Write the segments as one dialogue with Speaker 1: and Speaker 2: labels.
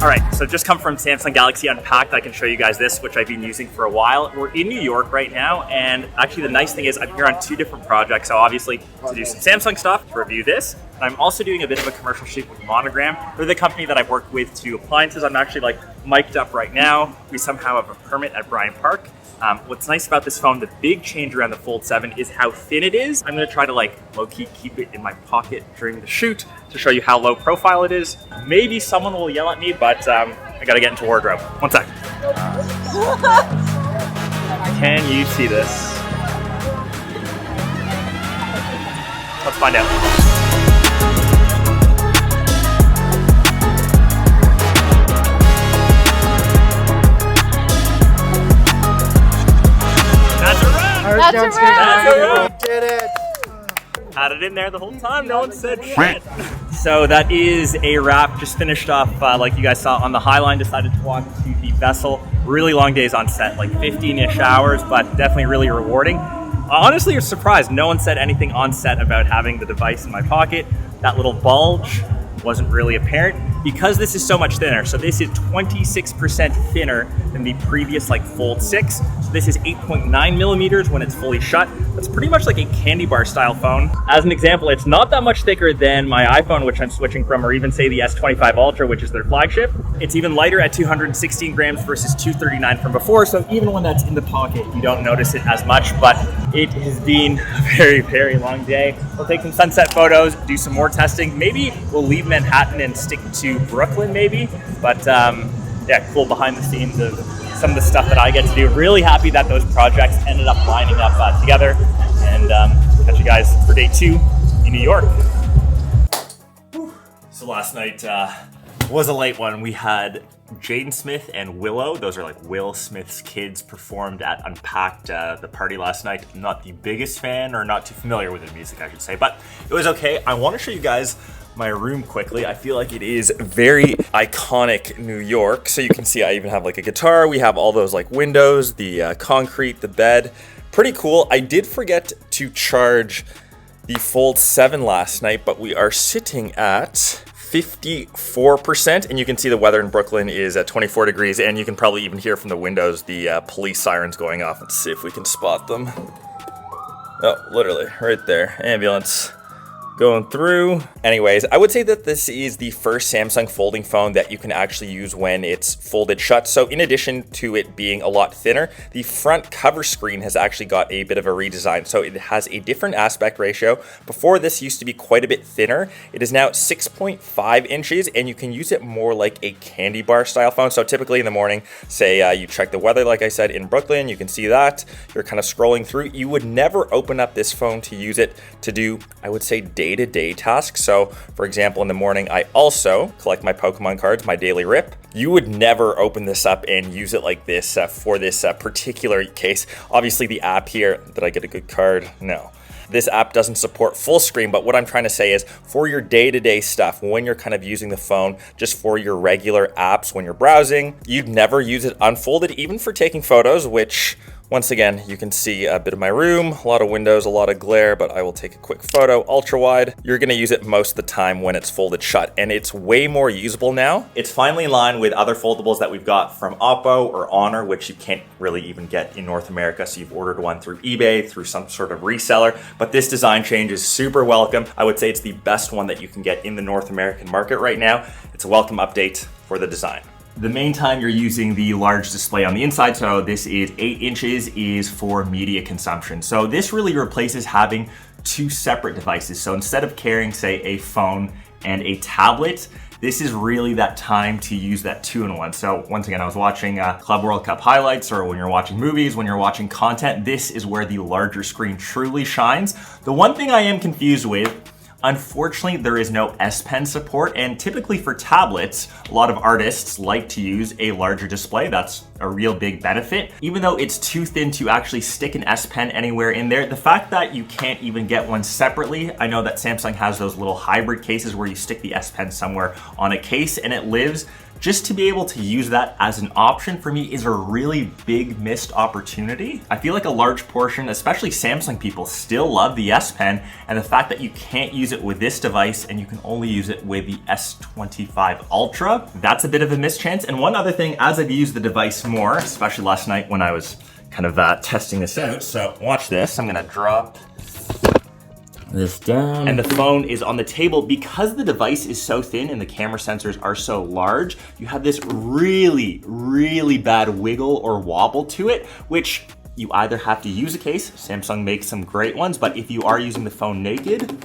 Speaker 1: All right, so just come from Samsung Galaxy Unpacked. I can show you guys this, which I've been using for a while. We're in New York right now, and actually the nice thing is I'm here on 2 different projects. So obviously to do some Samsung stuff, to review this, and I'm also doing a bit of a commercial shoot with Monogram. They're the company that I've worked with to appliances. I'm actually like mic'd up right now. We somehow have a permit at Bryant Park. What's nice about this phone, the big change around the Fold 7 is how thin it is. I'm gonna try to like low-key keep it in my pocket during the shoot to show you how low profile it is. Maybe someone will yell at me, but I gotta get into wardrobe. One sec. Can you see this? Let's find out.
Speaker 2: That's a wrap!
Speaker 3: Did it!
Speaker 1: Had it in there the whole time, no one said shit. So that is a wrap. Just finished off, like you guys saw on the Highline, decided to walk to the vessel. Really long days on set, like 15-ish hours, but definitely really rewarding. Honestly, you're surprised. No one said anything on set about having the device in my pocket. That little bulge wasn't really apparent because this is so much thinner. So this is 26% thinner than the previous like Fold 6. So this is 8.9 millimeters when it's fully shut. That's pretty much like a candy bar style phone. As an example, it's not that much thicker than my iPhone, which I'm switching from, or even say the S25 Ultra, which is their flagship. It's even lighter at 216 grams versus 239 from before. So even when that's in the pocket, you don't notice it as much, but it has been a very, very long day. We'll take some sunset photos, do some more testing. Maybe we'll leave Manhattan and stick to Brooklyn maybe, but yeah, cool behind the scenes of some of the stuff that I get to do. Really happy that those projects ended up lining up together, and catch you guys for day 2 in New York. So last night was a late one. We had Jaden Smith and Willow, those are like Will Smith's kids, performed at Unpacked, the party last night. I'm not the biggest fan, or not too familiar with their music, I should say, but it was okay. I want to show you guys my room quickly. I feel like it is very iconic New York. So you can see I even have like a guitar. We have all those like windows, the concrete, the bed. Pretty cool. I did forget to charge the Fold 7 last night, but we are sitting at 54%, and you can see the weather in Brooklyn is at 24 degrees, and you can probably even hear from the windows the police sirens going off. Let's see if we can spot them. Oh, literally right there, ambulance going through. Anyways, I would say that this is the first Samsung folding phone that you can actually use when it's folded shut. So in addition to it being a lot thinner, the front cover screen has actually got a bit of a redesign. So it has a different aspect ratio. Before, this used to be quite a bit thinner. It is now 6.5 inches, and you can use it more like a candy bar style phone. So typically in the morning, say you check the weather, like I said, in Brooklyn, you can see that. You're kind of scrolling through. You would never open up this phone to use it to do, I would say, day-to-day tasks. So for example, in the morning, I also collect my Pokemon cards, my daily rip. You would never open this up and use it like this for this particular case. Obviously the app here, did I get a good card? No. This app doesn't support full screen, but what I'm trying to say is for your day-to-day stuff, when you're kind of using the phone just for your regular apps, when you're browsing, you'd never use it unfolded, even for taking photos, which once again, you can see a bit of my room, a lot of windows, a lot of glare, but I will take a quick photo, ultra wide. You're gonna use it most of the time when it's folded shut, and it's way more usable now. It's finally in line with other foldables that we've got from Oppo or Honor, which you can't really even get in North America, so you've ordered one through eBay, through some sort of reseller, but this design change is super welcome. I would say it's the best one that you can get in the North American market right now. It's a welcome update for the design. The main time you're using the large display on the inside, so this is 8 inches, is for media consumption. So this really replaces having 2 separate devices. So instead of carrying, say, a phone and a tablet, this is really that time to use that 2-in-1. So once again, I was watching Club World Cup highlights, or when you're watching movies, when you're watching content, this is where the larger screen truly shines. The one thing I am confused with, unfortunately, there is no S Pen support, and typically for tablets, a lot of artists like to use a larger display. That's a real big benefit. Even though it's too thin to actually stick an S Pen anywhere in there, the fact that you can't even get one separately, I know that Samsung has those little hybrid cases where you stick the S Pen somewhere on a case and it lives. just to be able to use that as an option for me is a really big missed opportunity. I feel like a large portion, especially Samsung people, still love the S Pen, and the fact that you can't use it with this device and you can only use it with the S25 Ultra, that's a bit of a mischance. And one other thing, as I've used the device more, especially last night when I was kind of testing this out, so watch this, I'm gonna drop this down. And the phone is on the table. Because the device is so thin and the camera sensors are so large, you have this really, really bad wiggle or wobble to it, which you either have to use a case, Samsung makes some great ones, but if you are using the phone naked,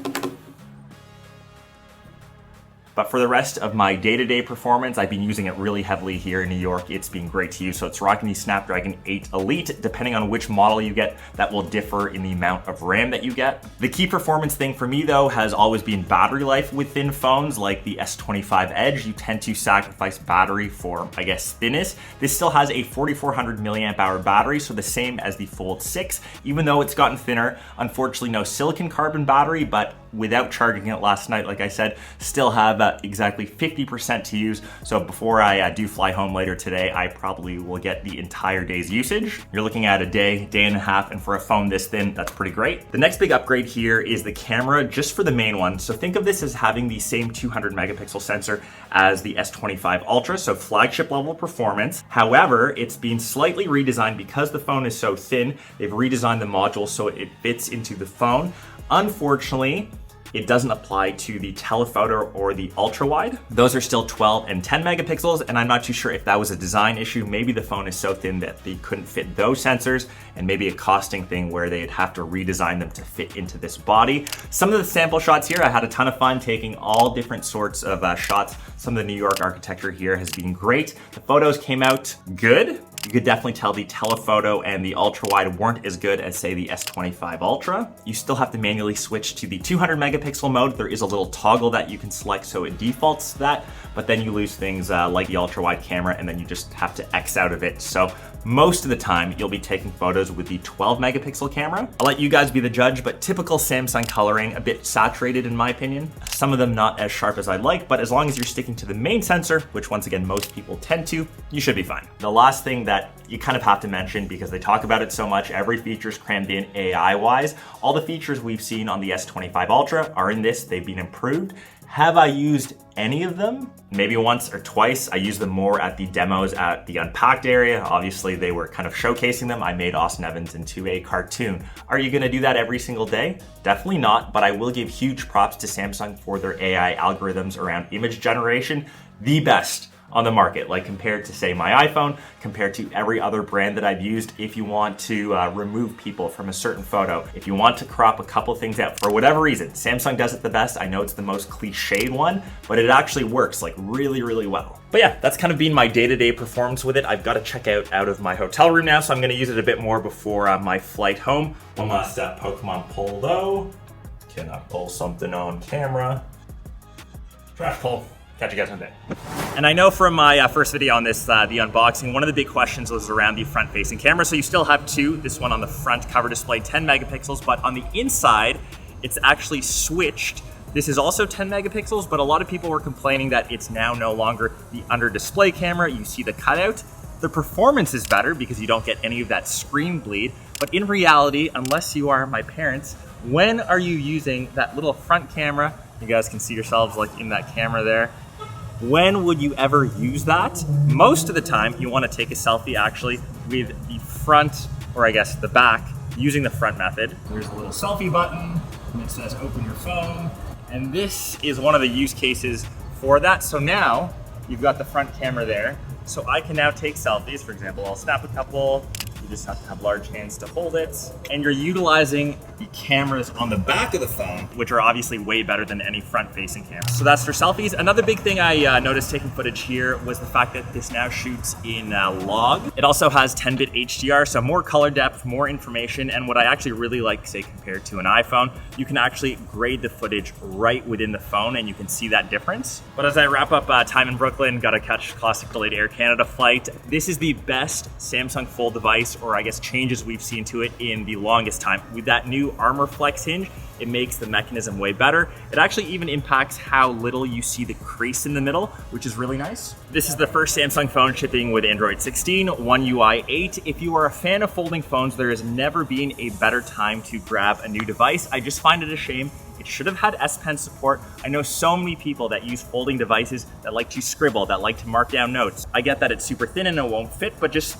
Speaker 1: but for the rest of my day-to-day performance, I've been using it really heavily here in New York. It's been great to use. So it's rocking the Snapdragon 8 Elite. Depending on which model you get, that will differ in the amount of RAM that you get. The key performance thing for me though has always been battery life within phones like the S25 Edge. You tend to sacrifice battery for, I guess, thinness. This still has a 4400 milliamp hour battery, so the same as the Fold 6, even though it's gotten thinner. Unfortunately, no silicon carbon battery, but without charging it last night, like I said, still have exactly 50% to use. So before I do fly home later today, I probably will get the entire day's usage. You're looking at a day and a half, and for a phone this thin, that's pretty great. The next big upgrade here is the camera, just for the main one. So think of this as having the same 200 megapixel sensor as the S25 Ultra, so flagship level performance. However, it's been slightly redesigned because the phone is so thin. They've redesigned the module so it fits into the phone. Unfortunately, it doesn't apply to the telephoto or the ultra wide. Those are still 12 and 10 megapixels, and I'm not too sure if that was a design issue. Maybe the phone is so thin that they couldn't fit those sensors, and maybe a costing thing where they'd have to redesign them to fit into this body. Some of the sample shots here, I had a ton of fun taking all different sorts of shots. Some of the New York architecture here has been great. The photos came out good. You could definitely tell the telephoto and the ultra wide weren't as good as, say, the S25 Ultra. You still have to manually switch to the 200 megapixel mode. There is a little toggle that you can select so it defaults to that, but then you lose things like the ultra wide camera, and then you just have to X out of it. So most of the time you'll be taking photos with the 12 megapixel camera. I'll let you guys be the judge, but typical Samsung coloring, a bit saturated in my opinion. Some of them not as sharp as I'd like, but as long as you're sticking to the main sensor, which once again, most people tend to, you should be fine. The last thing that you kind of have to mention, because they talk about it so much, every feature's crammed in AI-wise. All the features we've seen on the S25 Ultra are in this, they've been improved. Have I used any of them? Maybe once or twice. I used them more at the demos at the Unpacked area. Obviously, they were kind of showcasing them. I made Austin Evans into a cartoon. Are you gonna do that every single day? Definitely not, but I will give huge props to Samsung for their AI algorithms around image generation. The best on the market, like compared to, say, my iPhone, compared to every other brand that I've used. If you want to remove people from a certain photo, if you want to crop a couple things out for whatever reason, Samsung does it the best. I know it's the most cliched one, but it actually works like really, really well. But yeah, that's kind of been my day-to-day performance with it. I've got to check out of my hotel room now, so I'm gonna use it a bit more before my flight home. One last Pokemon pull though. Cannot pull something on camera. Trash pull. Catch you guys someday. And I know from my first video on this, the unboxing, one of the big questions was around the front-facing camera. So you still have two. This one on the front cover display, 10 megapixels, but on the inside, it's actually switched. This is also 10 megapixels, but a lot of people were complaining that it's now no longer the under-display camera. You see the cutout. The performance is better because you don't get any of that screen bleed. But in reality, unless you are my parents, when are you using that little front camera? You guys can see yourselves like in that camera there. When would you ever use that? Most of the time, you want to take a selfie actually with the front, or I guess the back, using the front method. There's a little selfie button, and it says open your phone. And this is one of the use cases for that. So now you've got the front camera there. So I can now take selfies. For example, I'll snap a couple. You just have to have large hands to hold it. And you're utilizing the cameras on the back of the phone, which are obviously way better than any front-facing camera. So that's for selfies. Another big thing I noticed taking footage here was the fact that this now shoots in log. It also has 10-bit HDR, so more color depth, more information. And what I actually really like, say, compared to an iPhone, you can actually grade the footage right within the phone, and you can see that difference. But as I wrap up time in Brooklyn, gotta catch classic delayed Air Canada flight. This is the best Samsung Fold device, or I guess changes we've seen to it in the longest time. With that new new Armor Flex hinge. It makes the mechanism way better. It actually even impacts how little you see the crease in the middle, which is really nice. This is the first Samsung phone shipping with Android 16, One UI 8. If you are a fan of folding phones, there has never been a better time to grab a new device. I just find it a shame. It should have had S Pen support. I know so many people that use folding devices that like to scribble, that like to mark down notes. I get that it's super thin and it won't fit, but just,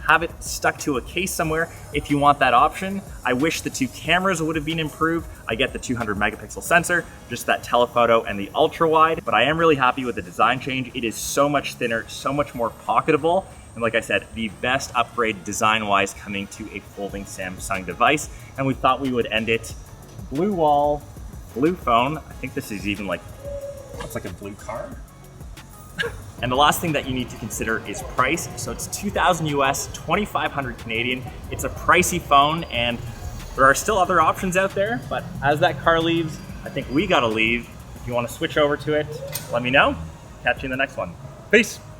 Speaker 1: have it stuck to a case somewhere if you want that option. I wish the 2 cameras would have been improved. I get the 200 megapixel sensor, just that telephoto and the ultra wide, but I am really happy with the design change. It is so much thinner, so much more pocketable. And like I said, the best upgrade design-wise coming to a folding Samsung device. And we thought we would end it blue wall, blue phone. I think this is even looks like a blue car. And the last thing that you need to consider is price. So it's 2,000 US, 2,500 Canadian. It's a pricey phone, and there are still other options out there, but as that car leaves, I think we gotta leave. If you wanna switch over to it, let me know. Catch you in the next one. Peace.